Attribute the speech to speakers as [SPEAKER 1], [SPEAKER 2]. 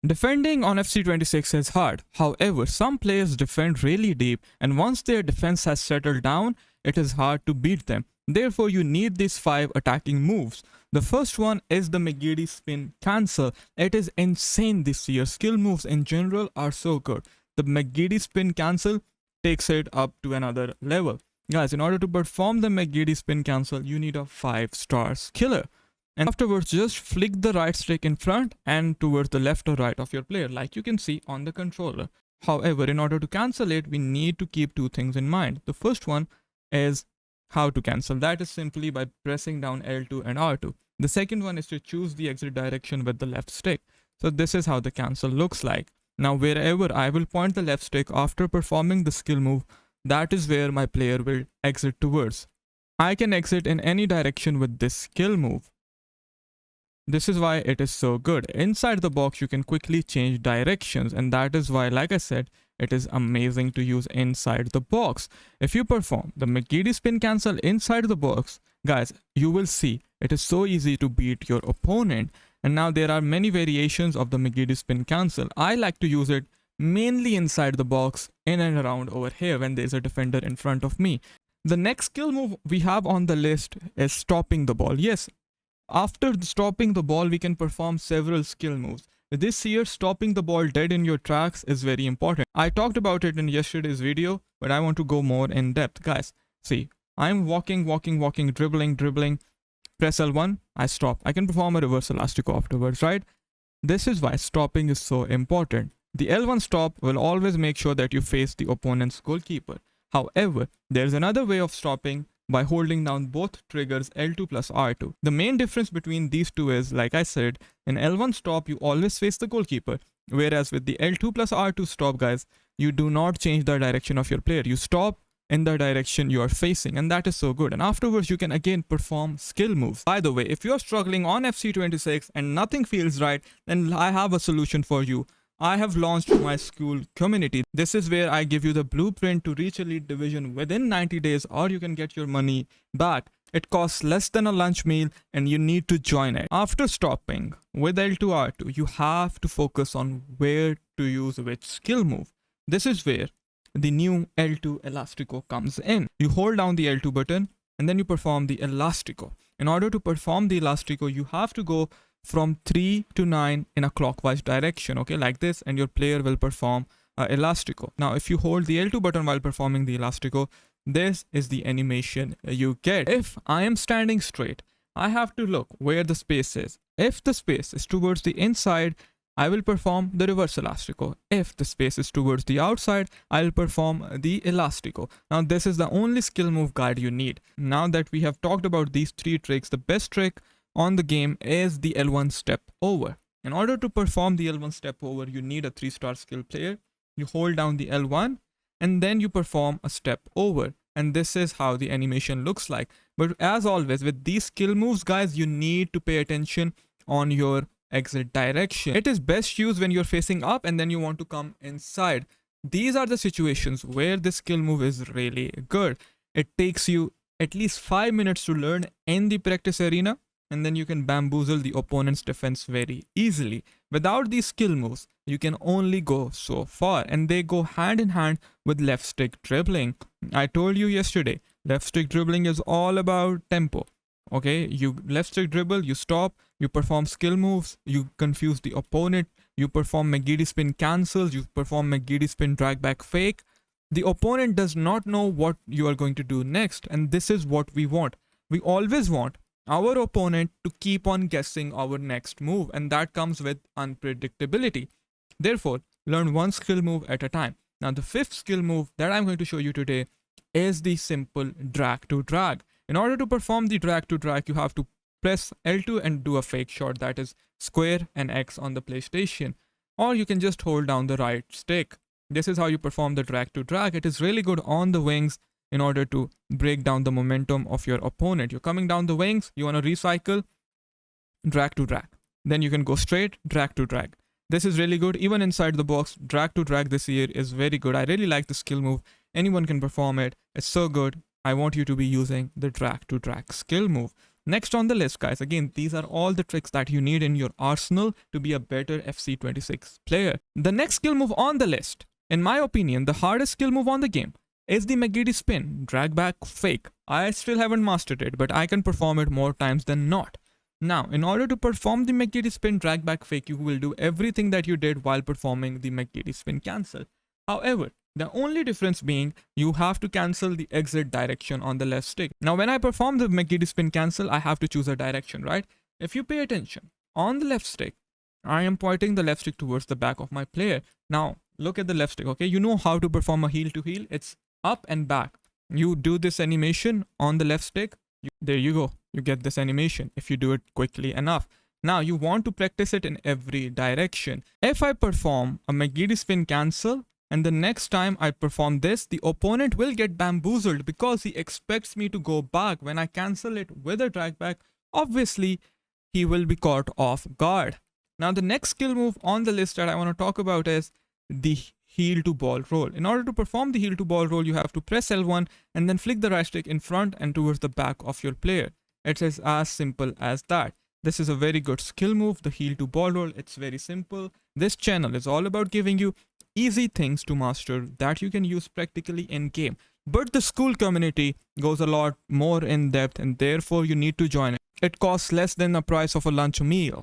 [SPEAKER 1] Defending on FC26 is hard. However, some players defend really deep, and once their defense has settled down, it is hard to beat them. Therefore, you need these 5 attacking moves. The first one is the McGeady spin cancel. It is insane this year. Skill moves in general are so good. The McGeady spin cancel takes it up to another level. Guys, in order to perform the McGeady spin cancel, you need a 5-star skiller. And afterwards, just flick the right stick in front and towards the left or right of your player, like you can see on the controller. However, in order to cancel it, we need to keep 2 things in mind. The first one is how to cancel. That is simply by pressing down L2 and R2. The second one is to choose the exit direction with the left stick. So this is how the cancel looks like. Now, wherever I will point the left stick after performing the skill move, that is where my player will exit towards. I can exit in any direction with this skill move. This is why it is so good. Inside the box, you can quickly change directions, and that is why, like I said, it is amazing to use inside the box. If you perform the McGeady spin cancel inside the box, guys, you will see it is so easy to beat your opponent. And now there are many variations of the McGeady spin cancel. I like to use it mainly inside the box, in and around over here when there is a defender in front of me. The next skill move we have on the list is stopping the ball. Yes, after stopping the ball, we can perform several skill moves. This year, stopping the ball dead in your tracks is very important. I talked about it in yesterday's video, but I want to go more in depth. Guys, see, I'm walking, dribbling, press L1, I stop. I can perform a reverse elastico afterwards, right? This is why stopping is so important. The L1 stop will always make sure that you face the opponent's goalkeeper. However, there's another way of stopping by holding down both triggers L2 plus R2. The main difference between these two is, like I said, in L1 stop, you always face the goalkeeper. Whereas with the L2 plus R2 stop, guys, you do not change the direction of your player. You stop in the direction you are facing, and that is so good. And afterwards, you can again perform skill moves. By the way, if you're struggling on FC26 and nothing feels right, then I have a solution for you. I have launched my school community. This is where I give you the blueprint to reach elite division within 90 days, or you can get your money back. It costs less than a lunch meal and you need to join it. After stopping with L2R2, you have to focus on where to use which skill move. This is where the new L2 elastico comes in. You hold down the L2 button and then you perform the elastico. In order to perform the elastico, you have to go from 3 to 9 in a clockwise direction, okay, like this, and your player will perform elastico. Now, if you hold the L2 button while performing the elastico, this is the animation you get. If I am standing straight, I have to look where the space is. If the space is towards the inside, I will perform the reverse elastico. If the space is towards the outside, I'll perform the elastico. Now, this is the only skill move guide you need. Now that we have talked about these 3 tricks, the best trick on the game is the L1 step over. In order to perform the L1 step over, you need a 3-star skill player. You hold down the L1 and then you perform a step over. And this is how the animation looks like. But as always, with these skill moves, guys, you need to pay attention on your exit direction. It is best used when you're facing up and then you want to come inside. These are the situations where this skill move is really good. It takes you at least 5 minutes to learn in the practice arena, and then you can bamboozle the opponent's defense very easily. Without these skill moves, you can only go so far, and they go hand in hand with left stick dribbling. I told you yesterday, left stick dribbling is all about tempo. Okay, you left stick dribble, you stop, you perform skill moves, you confuse the opponent, you perform McGeady spin cancels, you perform McGeady spin drag back fake. The opponent does not know what you are going to do next, and this is what we want. We always want our opponent to keep on guessing our next move, and that comes with unpredictability. Therefore, learn one skill move at a time. Now, the 5th skill move that I'm going to show you today is the simple drag to drag. In order to perform the drag to drag, you have to press L2 and do a fake shot, that is square and X on the PlayStation, or you can just hold down the right stick. This is how you perform the drag to drag. It is really good on the wings in order to break down the momentum of your opponent. You're coming down the wings, you want to recycle, drag to drag. Then you can go straight, drag to drag. This is really good. Even inside the box, drag to drag this year is very good. I really like the skill move. Anyone can perform it. It's so good. I want you to be using the drag to drag skill move. Next on the list, guys, again, these are all the tricks that you need in your arsenal to be a better FC26 player. The next skill move on the list, in my opinion, the hardest skill move on the game, is the McGeady spin, drag back fake. I still haven't mastered it, but I can perform it more times than not. Now, in order to perform the McGeady spin drag back fake, you will do everything that you did while performing the McGeady spin cancel. However, the only difference being you have to cancel the exit direction on the left stick. Now, when I perform the McGeady spin cancel, I have to choose a direction, right? If you pay attention, on the left stick, I am pointing the left stick towards the back of my player. Now, look at the left stick, okay? You know how to perform a heel to heel. It's up and back. You do this animation on the left stick. There you go. You get this animation if you do it quickly enough. Now you want to practice it in every direction. If I perform a McGeady spin cancel and the next time I perform this, the opponent will get bamboozled because he expects me to go back. When I cancel it with a drag back, obviously he will be caught off guard. Now the next skill move on the list that I want to talk about is the heel to ball roll. In order to perform the heel to ball roll, you have to press L1 and then flick the right stick in front and towards the back of your player. It is as simple as that. This is a very good skill move, the heel to ball roll. It's very simple. This channel is all about giving you easy things to master that you can use practically in game. But the school community goes a lot more in depth and therefore you need to join it. It costs less than the price of a lunch meal.